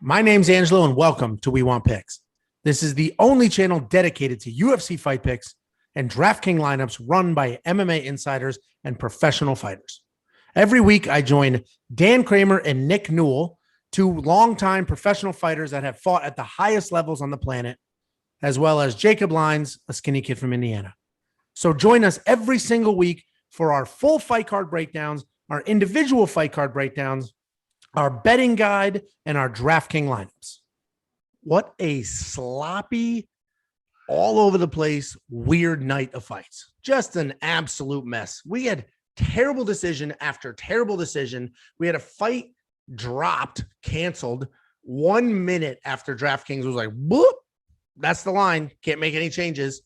My name's Angelo, and welcome to We Want Picks. This is the only channel dedicated to UFC fight picks and DraftKings lineups run by MMA insiders and professional fighters. Every week, I join Dan Kramer and Nick Newell, two longtime professional fighters that have fought at the highest levels on the planet, as well as Jacob Lyons, a skinny kid from Indiana. So join us every single week for our full fight card breakdowns, our individual fight card breakdowns, our betting guide, and our DraftKings lineups. What a sloppy, all over the place, weird night of fights. Just an absolute mess. We had terrible decision after terrible decision. We had a fight dropped, canceled 1 minute after DraftKings was like, boop, that's the line. Can't make any changes.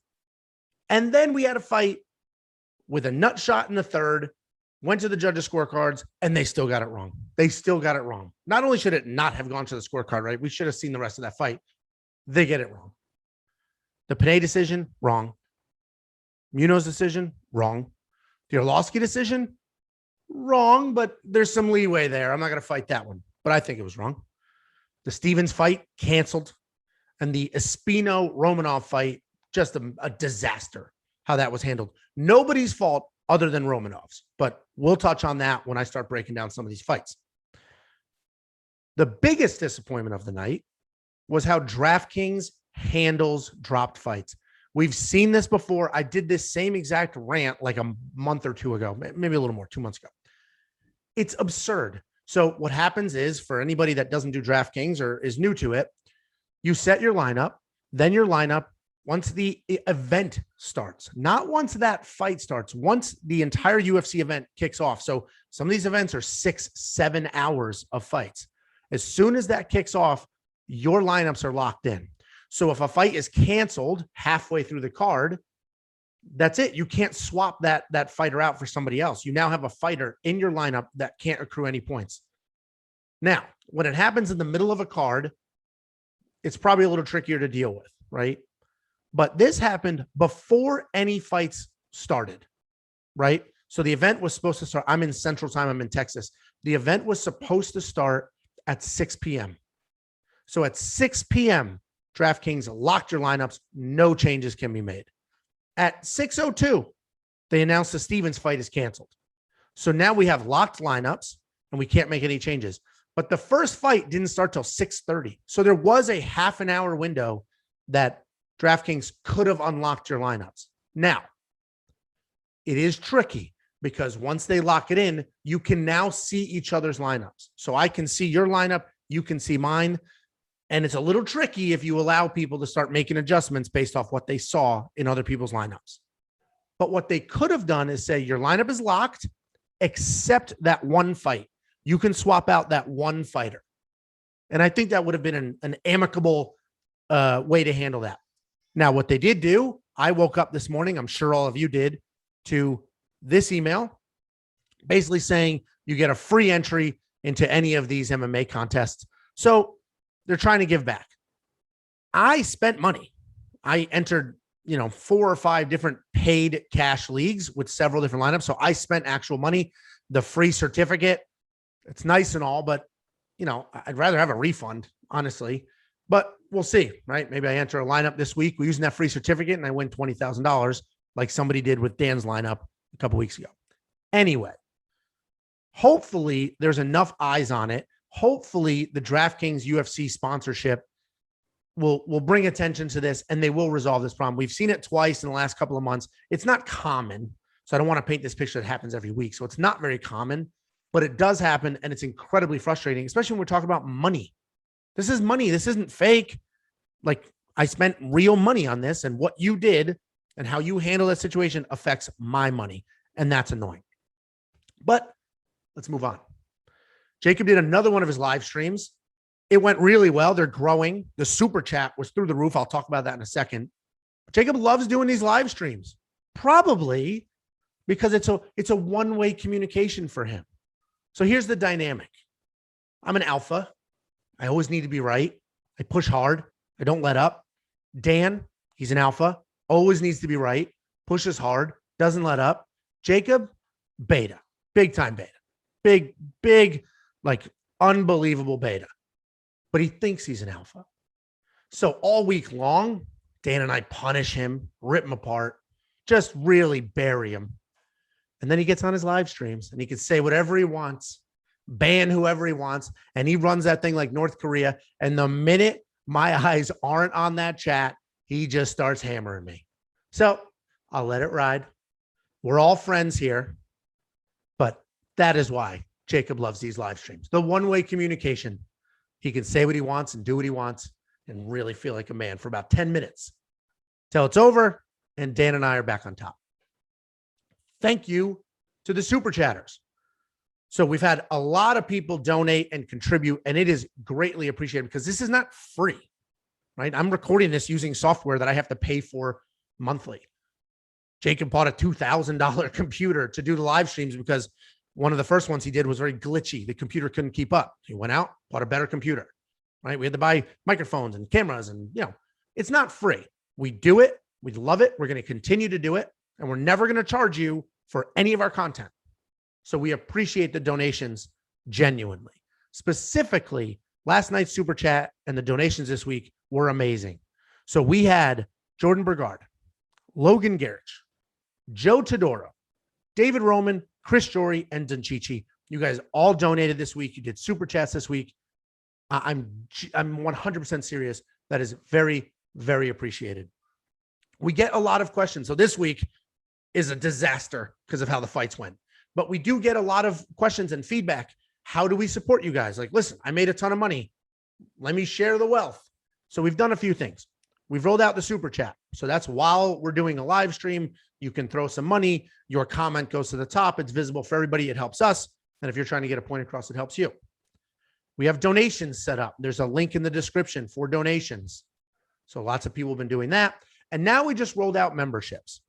And then we had a fight with a nut shot in the third, went to the judges' scorecards, and they still got it wrong. They still got it wrong. Not only should it not have gone to the scorecard, right? We should have seen the rest of that fight. They get it wrong. The Panay decision, wrong. Munoz's decision, wrong. The Arlovsky decision, wrong, but there's some leeway there. I'm not going to fight that one, but I think it was wrong. The Stevens fight, canceled. And the Espino-Romanov fight, just a disaster, how that was handled. Nobody's fault other than Romanov's, but we'll touch on that when I start breaking down some of these fights. The biggest disappointment of the night was how DraftKings handles dropped fights. We've seen this before. I did this same exact rant like a month or two ago, maybe a little more, 2 months ago. It's absurd. So what happens is, for anybody that doesn't do DraftKings or is new to it, you set your lineup, then your lineup, once the event starts, not once that fight starts, once the entire UFC event kicks off. So some of these events are 6-7 hours of fights. As soon as that kicks off, your lineups are locked in. So if a fight is canceled halfway through the card, that's it. You can't swap that fighter out for somebody else. You now have a fighter in your lineup that can't accrue any points. Now, when it happens in the middle of a card, it's probably a little trickier to deal with, right? But this happened before any fights started, right? So the event was supposed to start. I'm in Central Time. I'm in Texas. The event was supposed to start at 6 p.m. So at 6 p.m., DraftKings locked your lineups. No changes can be made. At 6:02, they announced the Stevens fight is canceled. So now we have locked lineups and we can't make any changes. But the first fight didn't start till 6:30. So there was a half an hour window that DraftKings could have unlocked your lineups. Now, it is tricky because once they lock it in, you can now see each other's lineups. So I can see your lineup, you can see mine. And it's a little tricky if you allow people to start making adjustments based off what they saw in other people's lineups. But what they could have done is say your lineup is locked, except that one fight. You can swap out that one fighter. And I think that would have been an amicable way to handle that. Now, what they did do, I woke up this morning, I'm sure all of you did, to this email basically saying you get a free entry into any of these MMA contests. So they're trying to give back. I spent money. I entered, 4 or 5 different paid cash leagues with several different lineups. So I spent actual money. The free certificate, it's nice and all, but, I'd rather have a refund, honestly. But we'll see, right? Maybe I enter a lineup this week. We're using that free certificate and I win $20,000 like somebody did with Dan's lineup a couple weeks ago. Anyway, hopefully there's enough eyes on it. Hopefully the DraftKings UFC sponsorship will bring attention to this and they will resolve this problem. We've seen it twice in the last couple of months. It's not common. So I don't want to paint this picture that happens every week. So it's not very common, but it does happen. And it's incredibly frustrating, especially when we're talking about money. This is money. This isn't fake. Like, I spent real money on this, and what you did and how you handle that situation affects my money. And that's annoying. But let's move on. Jacob did another one of his live streams. It went really well. They're growing. The super chat was through the roof. I'll talk about that in a second. Jacob loves doing these live streams, probably because it's a one-way communication for him. So here's the dynamic. I'm an alpha. I always need to be right. I push hard. I don't let up. Dan, he's an alpha, always needs to be right, pushes hard, doesn't let up. Jacob, beta, big time beta, big, like unbelievable beta. but he thinks he's an alpha. So all week long, Dan and I punish him, rip him apart, just really bury him. And then he gets on his live streams and he can say whatever he wants, ban whoever he wants. And he runs that thing like North Korea. And the minute my eyes aren't on that chat, he just starts hammering me. So I'll let it ride. We're all friends here. But that is why Jacob loves these live streams. The one-way communication. He can say what he wants and do what he wants and really feel like a man for about 10 minutes till it's over and Dan and I are back on top. Thank you to the super chatters. So we've had a lot of people donate and contribute, and it is greatly appreciated because this is not free, right? I'm recording this using software that I have to pay for monthly. Jacob bought a $2,000 computer to do the live streams because one of the first ones he did was very glitchy. The computer couldn't keep up. He went out, bought a better computer, right? We had to buy microphones and cameras and, it's not free. We do it. We love it. We're going to continue to do it. And we're never going to charge you for any of our content. So we appreciate the donations genuinely. Specifically, last night's super chat and the donations this week were amazing. So we had Jordan Burgard, Logan Garrich, Joe Todoro, David Roman, Chris Jory, and Dunchichi. You guys all donated this week. You did super chats this week. I'm 100% serious. That is very, very appreciated. We get a lot of questions. So this week is a disaster because of how the fights went. But we do get a lot of questions and feedback. How do we support you guys? Like, listen, I made a ton of money. Let me share the wealth. So we've done a few things. We've rolled out the super chat. So that's while we're doing a live stream, you can throw some money. Your comment goes to the top. It's visible for everybody. It helps us. And if you're trying to get a point across, it helps you. We have donations set up. There's a link in the description for donations. So lots of people have been doing that. And now we just rolled out memberships.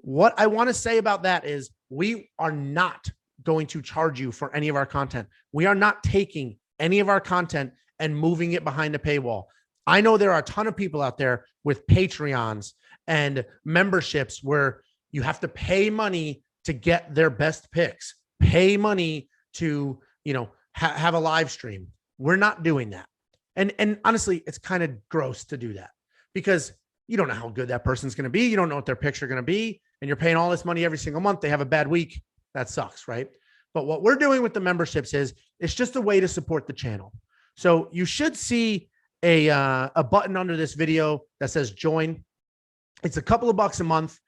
What I want to say about that is we are not going to charge you for any of our content. We are not taking any of our content and moving it behind a paywall. I know there are a ton of people out there with Patreons and memberships where you have to pay money to get their best picks, pay money to, have a live stream. We're not doing that. And honestly, it's kind of gross to do that because you don't know how good that person's going to be. You don't know what their picks are going to be. And you're paying all this money every single month. They have a bad week. That sucks, right? But what we're doing with the memberships is it's just a way to support the channel. So you should see a button under this video that says join. It's a couple of bucks a month.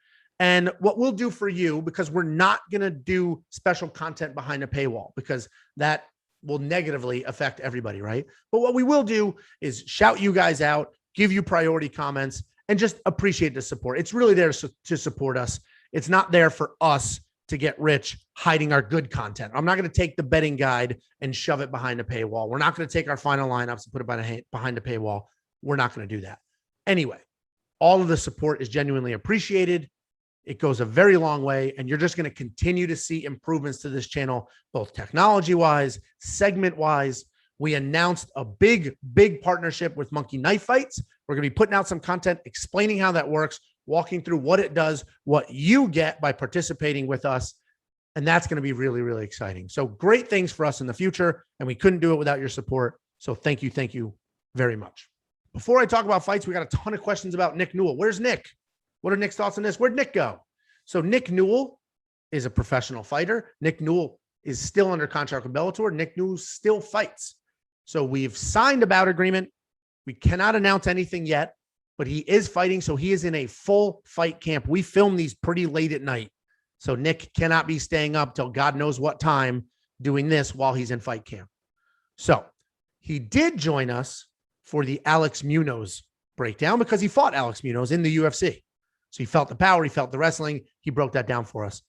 And what we'll do for you, because we're not going to do special content behind a paywall because that will negatively affect everybody, right? But what we will do is shout you guys out, give you priority comments, and just appreciate the support. It's really there to support us. It's not there for us to get rich hiding our good content. I'm not going to take the betting guide and shove it behind a paywall. We're not going to take our final lineups and put it behind a paywall. We're not going to do that. Anyway, all of the support is genuinely appreciated. It goes a very long way, and you're just going to continue to see improvements to this channel, both technology-wise, segment-wise. We announced a big, big partnership with Monkey Knife Fights. We're going to be putting out some content explaining how that works, walking through what it does, what you get by participating with us. And that's going to be really, really exciting. So great things for us in the future, and we couldn't do it without your support. So thank you very much. Before I talk about fights, we got a ton of questions about Nick Newell. Where's Nick? What are Nick's thoughts on this? Where'd Nick go? So Nick Newell is a professional fighter. Nick Newell is still under contract with Bellator. Nick Newell still fights. So we've signed a bout agreement. We cannot announce anything yet, but he is fighting. So he is in a full fight camp. We film these pretty late at night. So Nick cannot be staying up till God knows what time doing this while he's in fight camp. So he did join us for the Alex Munoz breakdown because he fought Alex Munoz in the UFC. So he felt the power, he felt the wrestling. He broke that down for us.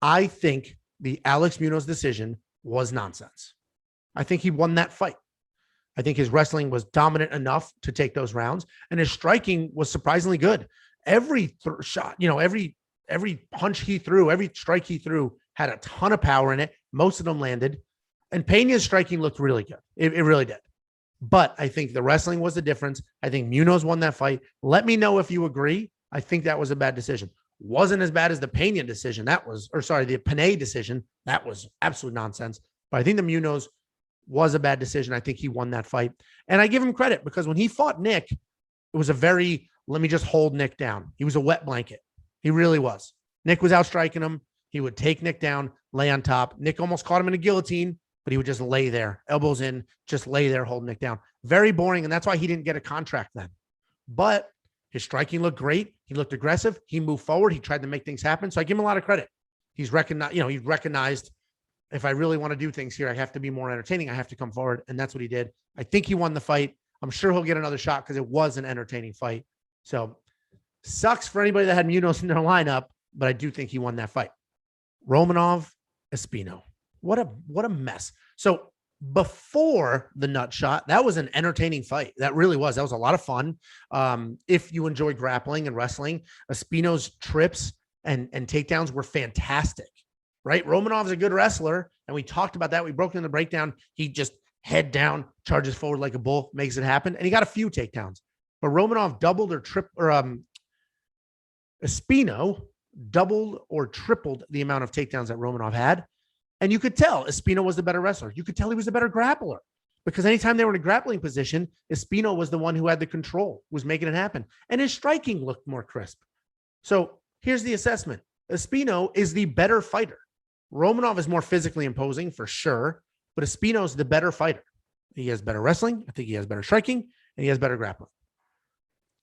I think the Alex Munoz decision was nonsense. I think he won that fight. I think his wrestling was dominant enough to take those rounds, and his striking was surprisingly good. Every shot, every punch he threw, every strike he threw had a ton of power in it. Most of them landed, and Pena's striking looked really good. It really did. But I think the wrestling was the difference. I think Munoz won that fight. Let me know if you agree. I think that was a bad decision. Wasn't as bad as the Pena decision. The Pena decision. That was absolute nonsense. But I think the Munoz was a bad decision. I think he won that fight. And I give him credit because when he fought Nick, it was a very, let me just hold Nick down. He was a wet blanket. He really was. Nick was outstriking him. He would take Nick down, lay on top. Nick almost caught him in a guillotine, but he would just lay there, elbows in, just lay there, holding Nick down. Very boring. And that's why he didn't get a contract then. But his striking looked great. He looked aggressive. He moved forward. He tried to make things happen. So I give him a lot of credit. He's recognized, he recognized, if I really want to do things here, I have to be more entertaining. I have to come forward. And that's what he did. I think he won the fight. I'm sure he'll get another shot because it was an entertaining fight. So sucks for anybody that had Munoz in their lineup, but I do think he won that fight. Romanov, Espino. What a mess. So before the nut shot, that was an entertaining fight. That really was. That was a lot of fun. If you enjoy grappling and wrestling, Espino's trips and takedowns were fantastic, right? Romanov's a good wrestler, and we talked about that. We broke in the breakdown. He just head down, charges forward like a bull, makes it happen, and he got a few takedowns. But Romanov doubled or Espino doubled or tripled the amount of takedowns that Romanov had. And you could tell Espino was the better wrestler. You could tell he was the better grappler because anytime they were in a grappling position, Espino was the one who had the control, was making it happen. And his striking looked more crisp. So here's the assessment. Espino is the better fighter. Romanov is more physically imposing for sure, but Espino's the better fighter. He has better wrestling. I think he has better striking, and he has better grappling.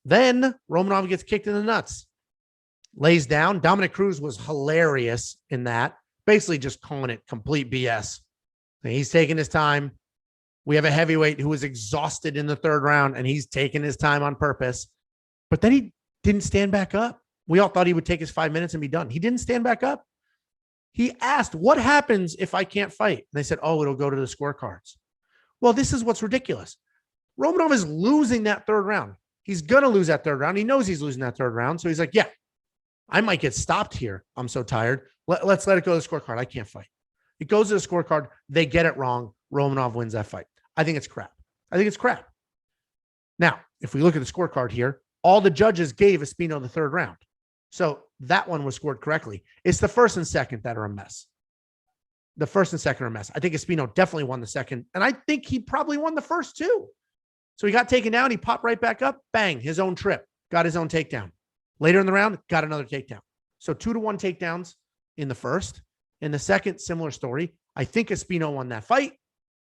Then Romanov gets kicked in the nuts, lays down. Dominic Cruz was hilarious in that. Basically just calling it complete BS. And he's taking his time. We have a heavyweight who was exhausted in the third round, and he's taking his time on purpose. But then he didn't stand back up. We all thought he would take his 5 minutes and be done. He didn't stand back up. He asked, what happens if I can't fight? And they said, oh, it'll go to the scorecards. Well, this is what's ridiculous. Romanov is losing that third round. He's going to lose that third round. He knows he's losing that third round. So he's like, yeah, I might get stopped here. I'm so tired. Let's let it go to the scorecard. I can't fight. It goes to the scorecard. They get it wrong. Romanov wins that fight. I think it's crap. Now, if we look at the scorecard here, all the judges gave Espino the third round. So that one was scored correctly. It's the first and second that are a mess. The first and second are a mess. I think Espino definitely won the second, and I think he probably won the first too. So he got taken down. He popped right back up. Bang, his own trip. Got his own takedown. Later in the round, got another takedown. So 2-1 takedowns in the first. In the second, similar story. I think Espino won that fight.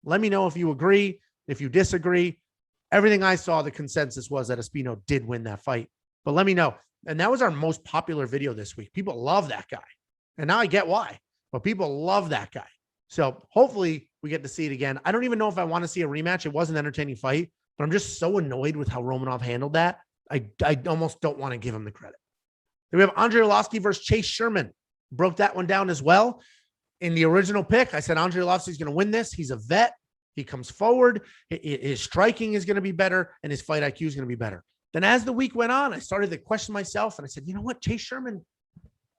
Let me know if you agree, if you disagree. Everything I saw, the consensus was that Espino did win that fight. But let me know. And that was our most popular video this week. People love that guy. And now I get why. But people love that guy. So hopefully we get to see it again. I don't even know if I want to see a rematch. It was an entertaining fight. But I'm just so annoyed with how Romanov handled that. I almost don't want to give him the credit. Then we have Andrei Arlovski versus Chase Sherman. Broke that one down as well. In the original pick, I said Andrei Arlovski is going to win this. He's a vet. He comes forward. His striking is going to be better, and his fight IQ is going to be better. Then as the week went on, I started to question myself, and I said, you know what? Chase Sherman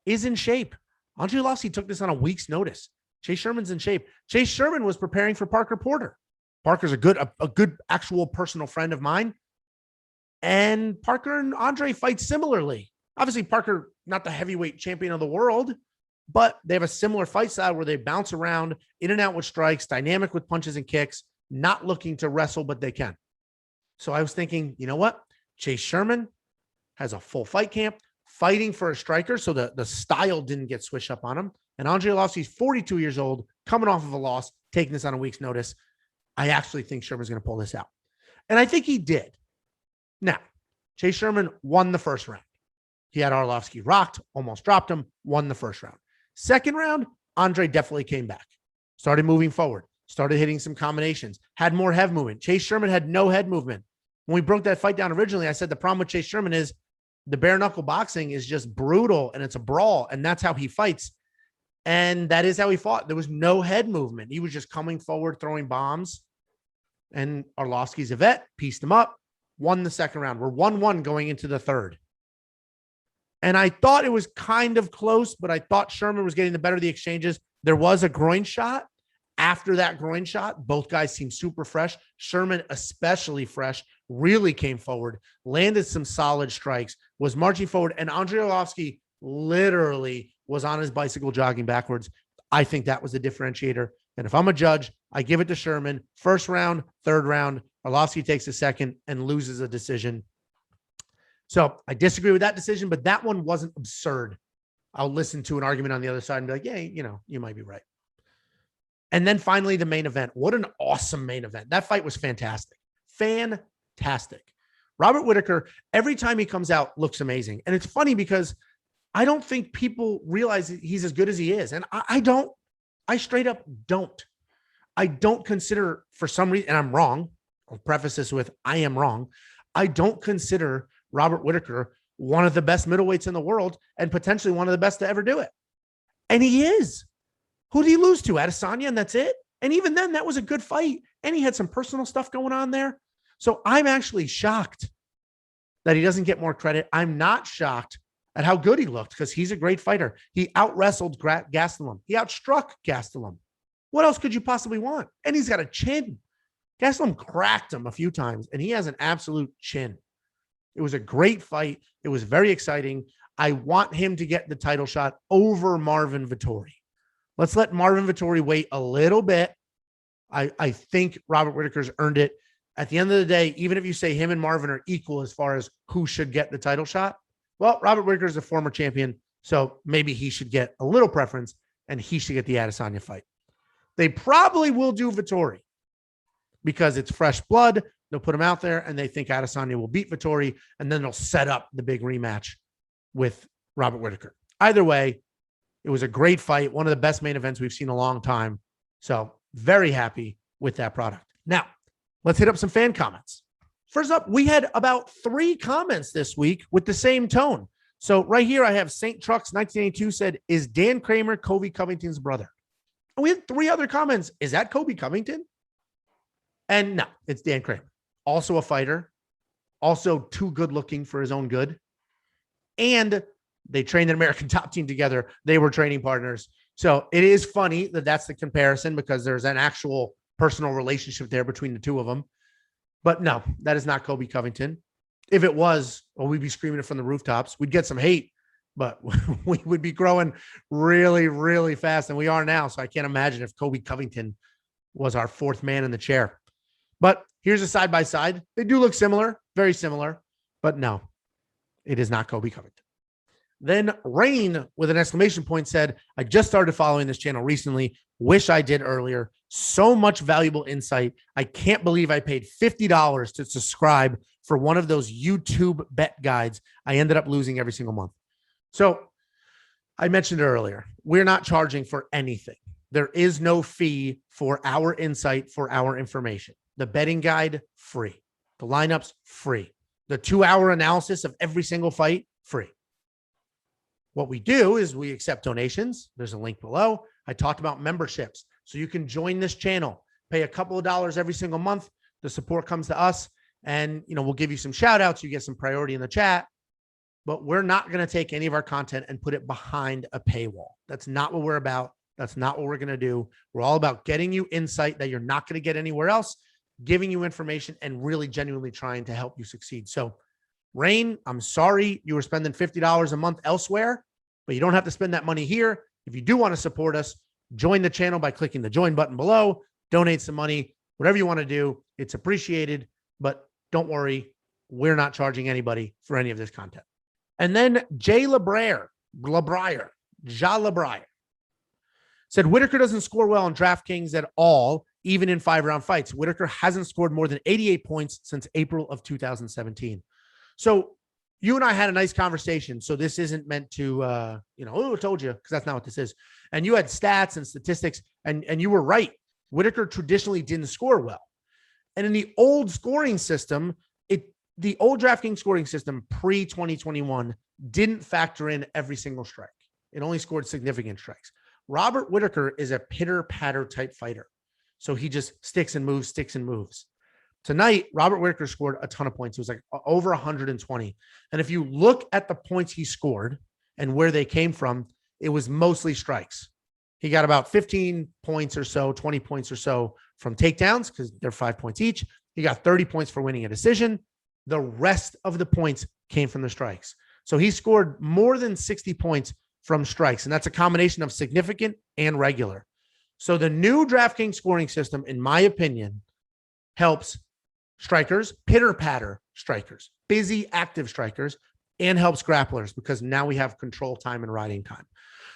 is in shape. Andrei Arlovski took this on a week's notice. Chase Sherman's in shape. Chase Sherman was preparing for Parker Porter. Parker's a good actual personal friend of mine. And Parker and Andre fight similarly. Obviously, Parker, not the heavyweight champion of the world, but they have a similar fight style where they bounce around, in and out with strikes, dynamic with punches and kicks, not looking to wrestle, but they can. So I was thinking, you know what? Chase Sherman has a full fight camp, fighting for a striker, so the style didn't get switched up on him. And Andrei Arlovski's 42 years old, coming off of a loss, taking this on a week's notice. I actually think Sherman's going to pull this out. And I think he did. Now, Chase Sherman won the first round. He had Arlovski rocked, almost dropped him, won the first round. Second round, Andre definitely came back, started moving forward, started hitting some combinations, had more head movement. Chase Sherman had no head movement. When we broke that fight down originally, I said the problem with Chase Sherman is the bare knuckle boxing is just brutal and it's a brawl, and that's how he fights. And that is how he fought. There was no head movement. He was just coming forward, throwing bombs. And Arlovski's a vet, pieced him up, won the second round. We're 1-1 going into the third. And I thought it was kind of close, but I thought Sherman was getting the better of the exchanges. There was a groin shot. After that groin shot, both guys seemed super fresh. Sherman, especially fresh, really came forward, landed some solid strikes, was marching forward. And Andrei Arlovski literally was on his bicycle jogging backwards. I think that was the differentiator. And if I'm a judge, I give it to Sherman. First round, third round, Arlovsky takes a second and loses a decision. So I disagree with that decision, but that one wasn't absurd. I'll listen to an argument on the other side and be like, yeah, you might be right. And then finally, the main event. What an awesome main event. That fight was fantastic. Fantastic. Robert Whittaker, every time he comes out, looks amazing. And it's funny because I don't think people realize he's as good as he is. And I don't. I straight up don't. I don't consider, for some reason, and I'm wrong. I'll preface this with, I am wrong. I don't consider Robert Whittaker one of the best middleweights in the world and potentially one of the best to ever do it. And he is. Who did he lose to? Adesanya, and that's it? And even then, that was a good fight. And he had some personal stuff going on there. So I'm actually shocked that he doesn't get more credit. I'm not shocked at how good he looked because he's a great fighter. He out-wrestled Gastelum. He outstruck Gastelum. What else could you possibly want? And he's got a chin. Gastelum cracked him a few times, and he has an absolute chin. It was a great fight. It was very exciting. I want him to get the title shot over Marvin Vettori. Let's let Marvin Vettori wait a little bit. I think Robert Whittaker's earned it. At the end of the day, even if you say him and Marvin are equal as far as who should get the title shot, well, Robert Whittaker is a former champion, so maybe he should get a little preference, and he should get the Adesanya fight. They probably will do Vettori because it's fresh blood. They'll put him out there, and they think Adesanya will beat Vettori, and then they'll set up the big rematch with Robert Whittaker. Either way, it was a great fight, one of the best main events we've seen in a long time. So very happy with that product. Now, let's hit up some fan comments. First up, we had about 3 comments this week with the same tone. So right here, I have St. Trucks 1982 said, is Dan Kramer Kobe Covington's brother? And we had 3 other comments. Is that Kobe Covington? And no, it's Dan Kramer. Also a fighter. Also too good looking for his own good. And they trained an American Top Team together. They were training partners. So it is funny that that's the comparison because there's an actual personal relationship there between the two of them. But no, that is not Kobe Covington. If it was, well, we'd be screaming it from the rooftops. We'd get some hate, but we would be growing really, really fast. And we are now. So I can't imagine if Kobe Covington was our 4th man in the chair. But here's a side-by-side. They do look similar, very similar. But no, it is not Kobe Covington. Then Rain with an exclamation point said, I just started following this channel recently. Wish I did earlier. So much valuable insight. I can't believe I paid $50 to subscribe for one of those YouTube bet guides. I ended up losing every single month. So I mentioned it earlier. We're not charging for anything. There is no fee for our insight, for our information. The betting guide, free. The lineups, free. The 2-hour analysis of every single fight, free. What we do is we accept donations. There's a link below. I talked about memberships. So you can join this channel, pay a couple of dollars every single month. The support comes to us and, we'll give you some shout outs. You get some priority in the chat, but we're not going to take any of our content and put it behind a paywall. That's not what we're about. That's not what we're going to do. We're all about getting you insight that you're not going to get anywhere else, giving you information and really genuinely trying to help you succeed. So Rain, I'm sorry you were spending $50 a month elsewhere, but you don't have to spend that money here. If you do want to support us, join the channel by clicking the join button below, donate some money, whatever you want to do. It's appreciated, but don't worry. We're not charging anybody for any of this content. And then Jay LeBrier said, Whittaker doesn't score well on DraftKings at all, even in 5-round fights. Whittaker hasn't scored more than 88 points since April of 2017. So you and I had a nice conversation. So this isn't meant to, I told you, because that's not what this is. And you had stats and statistics, and you were right. Whittaker traditionally didn't score well. And in the old scoring system, the old DraftKings scoring system pre-2021 didn't factor in every single strike. It only scored significant strikes. Robert Whittaker is a pitter-patter type fighter. So he just sticks and moves. Tonight, Robert Whittaker scored a ton of points. It was like over 120. And if you look at the points he scored and where they came from, it was mostly strikes. He got about 15 points or so, 20 points or so from takedowns because they're 5 points each. He got 30 points for winning a decision. The rest of the points came from the strikes. So he scored more than 60 points from strikes. And that's a combination of significant and regular. So the new DraftKings scoring system, in my opinion, helps strikers, pitter-patter strikers, busy, active strikers, and helps grapplers because now we have control time and riding time.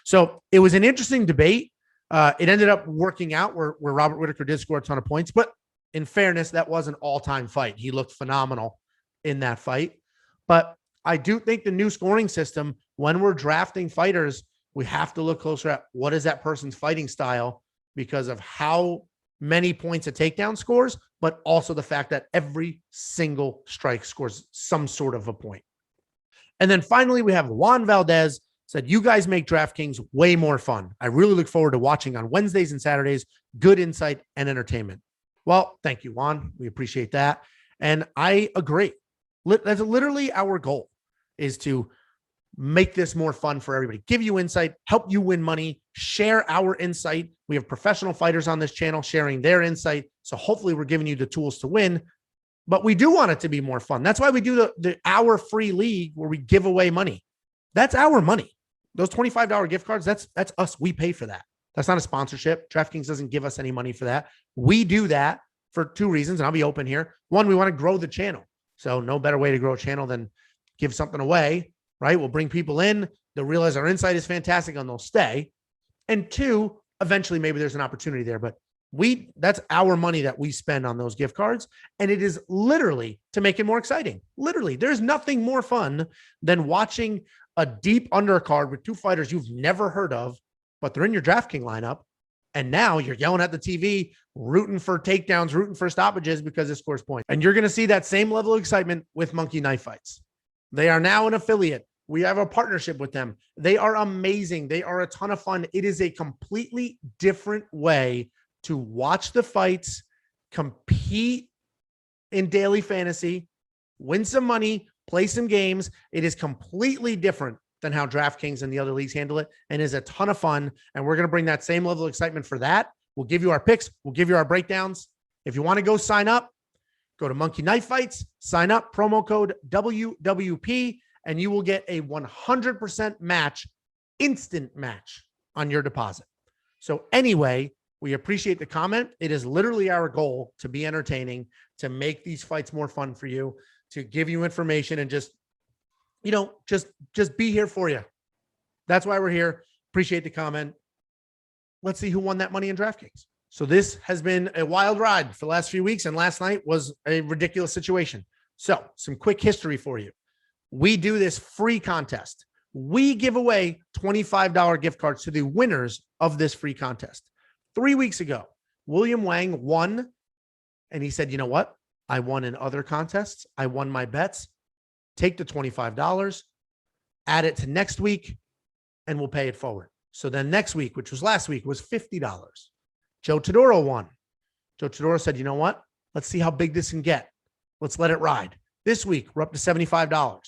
So it was an interesting debate. It ended up working out where Robert Whittaker did score a ton of points, but in fairness, that was an all-time fight. He looked phenomenal in that fight. But I do think the new scoring system, when we're drafting fighters, we have to look closer at what is that person's fighting style because of how many points a takedown scores, but also the fact that every single strike scores some sort of a point. And then finally, we have Juan Valdez said, you guys make DraftKings way more fun. I really look forward to watching on Wednesdays and Saturdays. Good insight and entertainment. Well, thank you, Juan. We appreciate that. And I agree. That's literally our goal, is to make this more fun for everybody, give you insight, help you win money, share our insight. We have professional fighters on this channel sharing their insight. So hopefully we're giving you the tools to win, but we do want it to be more fun. That's why we do the our free league where we give away money. That's our money. Those $25 gift cards, that's us. We pay for that. That's not a sponsorship. DraftKings doesn't give us any money for that. We do that for two reasons, and I'll be open here. One, we want to grow the channel. So no better way to grow a channel than give something away, right? We'll bring people in. They'll realize our insight is fantastic and they'll stay. And two, eventually maybe there's an opportunity there, but that's our money that we spend on those gift cards. And it is literally to make it more exciting. Literally, there's nothing more fun than watching a deep undercard with two fighters you've never heard of, but they're in your DraftKings lineup. And now you're yelling at the TV, rooting for takedowns, rooting for stoppages because it scores points. And you're going to see that same level of excitement with Monkey Knife Fights. They are now an affiliate. We have a partnership with them. They are amazing. They are a ton of fun. It is a completely different way to watch the fights, compete in daily fantasy, win some money, play some games. It is completely different than how DraftKings and the other leagues handle it, and is a ton of fun. And we're going to bring that same level of excitement for that. We'll give you our picks. We'll give you our breakdowns. If you want to go sign up, go to Monkey Knife Fights, sign up, promo code WWP, and you will get a 100% match, instant match on your deposit. So anyway, we appreciate the comment. It is literally our goal to be entertaining, to make these fights more fun for you, to give you information and just be here for you. That's why we're here. Appreciate the comment. Let's see who won that money in DraftKings. So this has been a wild ride for the last few weeks, and last night was a ridiculous situation. So some quick history for you. We do this free contest. We give away $25 gift cards to the winners of this free contest. 3 weeks ago, William Wang won, and he said, you know what? I won in other contests. I won my bets. Take the $25, add it to next week, and we'll pay it forward. So then next week, which was last week, was $50. Joe Todoro won. Joe Todoro said, you know what? Let's see how big this can get. Let's let it ride. This week, we're up to $75.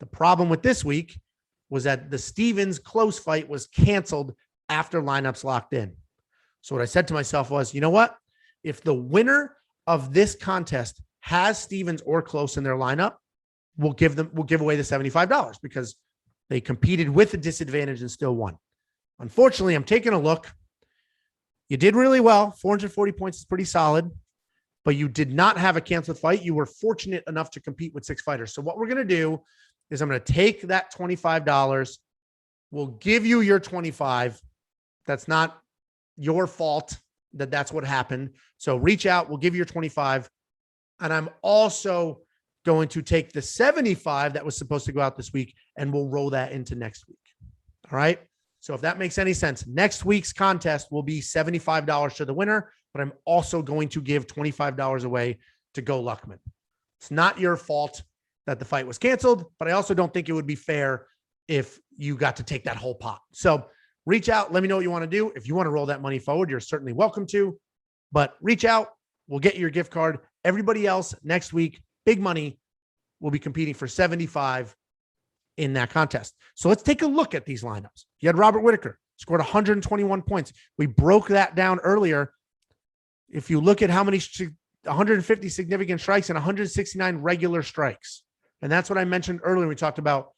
The problem with this week was that the Stevens close fight was canceled after lineups locked in. So what I said to myself was, you know what? If the winner of this contest has Stevens or close in their lineup, we'll give away the $75 because they competed with a disadvantage and still won. Unfortunately, I'm taking a look. You did really well. 440 points is pretty solid, but you did not have a canceled fight. You were fortunate enough to compete with 6 fighters. So what we're going to do is I'm going to take that $25. We'll give you your 25. That's not your fault that's what happened. So reach out. We'll give you your 25. And I'm also going to take the 75 that was supposed to go out this week, and we'll roll that into next week. All right. So if that makes any sense, next week's contest will be $75 to the winner, but I'm also going to give $25 away to Go Luckman. It's not your fault that the fight was canceled, but I also don't think it would be fair if you got to take that whole pot. So reach out. Let me know what you want to do. If you want to roll that money forward, you're certainly welcome to, but reach out. We'll get your gift card. Everybody else next week, big money, will be competing for 75 in that contest. So let's take a look at these lineups. You had Robert Whittaker, scored 121 points. We broke that down earlier. If you look at how many, 150 significant strikes and 169 regular strikes. And that's what I mentioned earlier. We talked about,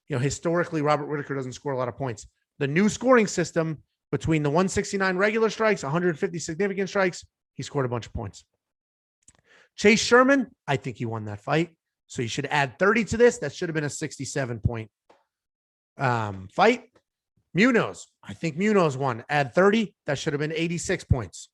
historically, Robert Whittaker doesn't score a lot of points. The new scoring system Between the 169 regular strikes, 150 significant strikes, he scored a bunch of points. Chase Sherman, I think he won that fight. So you should add 30 to this. That should have been a 67-point fight. Munoz, I think Munoz won. Add 30. That should have been 86 points.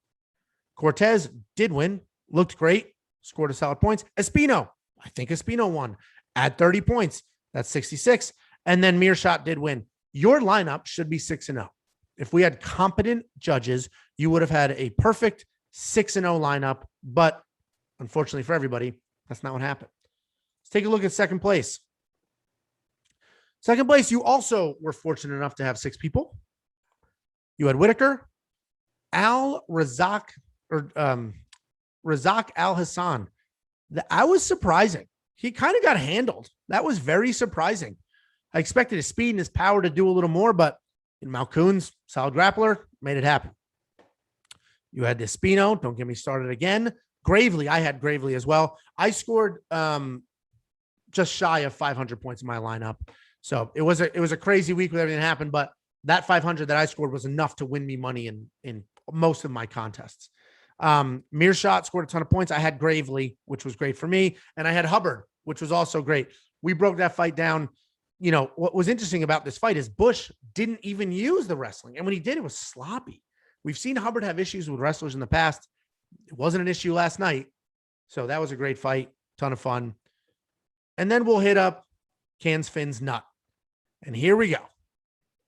Cortez did win. Looked great. Scored a solid points. Espino, I think Espino won. Add 30 points. That's 66. And then Mearshot did win. Your lineup should be 6-0. If we had competent judges, you would have had a perfect 6-0 lineup. But unfortunately for everybody, that's not what happened. Let's take a look at second place. Second place, you also were fortunate enough to have 6 people. You had Whittaker, Razak Al Hassan. I was surprising. He kind of got handled. That was very surprising. I expected his speed and his power to do a little more, but Malkoun's solid grappler, made it happen. You had Espino. Don't get me started again. Gravely, I had Gravely as well. I scored just shy of 500 points in my lineup. So it was a crazy week with everything that happened, but that 500 that I scored was enough to win me money in most of my contests. Mearshot scored a ton of points. I had Gravely, which was great for me, and I had Hubbard, which was also great. We broke that fight down. You know, what was interesting about this fight is Bush didn't even use the wrestling, and when he did, it was sloppy. We've seen Hubbard have issues with wrestlers in the past. It wasn't an issue last night, so that was a great fight, ton of fun. And then we'll hit up Cans Finn's nut. And here we go.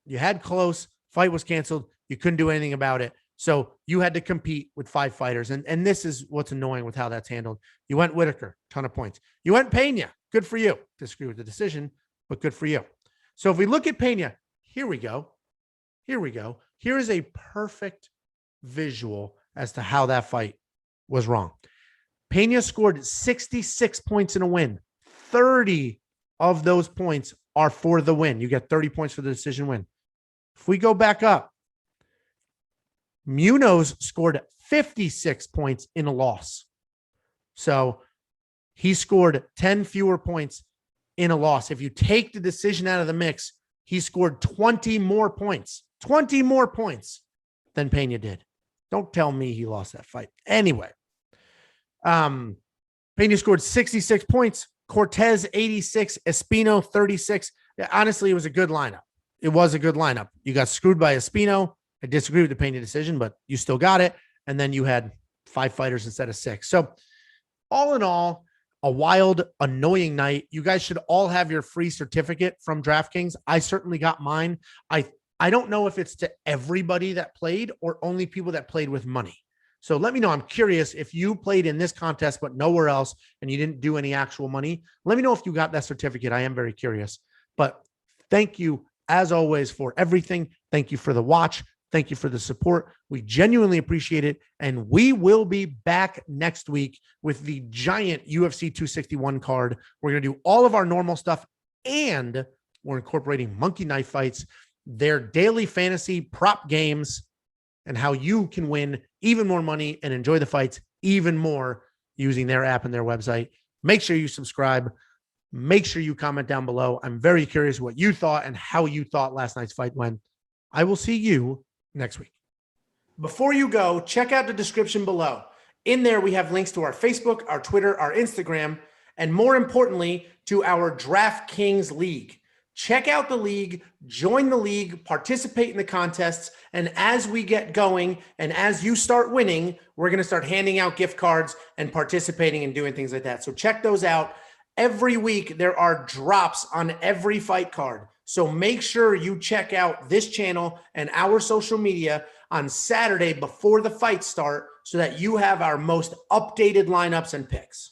You had close, fight was canceled. You couldn't do anything about it. So you had to compete with 5 fighters. And this is what's annoying with how that's handled. You went Whittaker, ton of points. You went Pena, good for you. Disagree with the decision, but good for you. So if we look at Pena, here we go. Here we go. Here is a perfect visual as to how that fight was wrong. Pena scored 66 points in a win. 30 of those points are for the win. You get 30 points for the decision win. If we go back up, Munoz scored 56 points in a loss. So he scored 10 fewer points in a loss. If you take the decision out of the mix, he scored 20 more points than Pena did. Don't tell me he lost that fight. Anyway, Pena scored 66 points. Cortez, 86. Espino, 36. Honestly, it was a good lineup. It was a good lineup. You got screwed by Espino. I disagree with the Pena decision, but you still got it. And then you had 5 fighters instead of 6. So all in all, a wild, annoying night. You guys should all have your free certificate from DraftKings. I certainly got mine. I don't know if it's to everybody that played or only people that played with money. So let me know. I'm curious if you played in this contest, but nowhere else, and you didn't do any actual money. Let me know if you got that certificate. I am very curious. But thank you, as always, for everything. Thank you for the watch. Thank you for the support. We genuinely appreciate it. And we will be back next week with the giant UFC 261 card. We're going to do all of our normal stuff, and we're incorporating monkey knife fights, their daily fantasy prop games, and how you can win even more money and enjoy the fights even more using their app and their website. Make sure you subscribe. Make sure you comment down below. I'm very curious what you thought and how you thought last night's fight went. I will see you next week. Before you go, check out the description below. In there, we have links to our Facebook, our Twitter, our Instagram, and more importantly, to our DraftKings League. Check out the league, join the league, participate in the contests, and as we get going and as you start winning, we're going to start handing out gift cards and participating and doing things like that. So check those out. Every week, there are drops on every fight card. So make sure you check out this channel and our social media on Saturday before the fights start so that you have our most updated lineups and picks.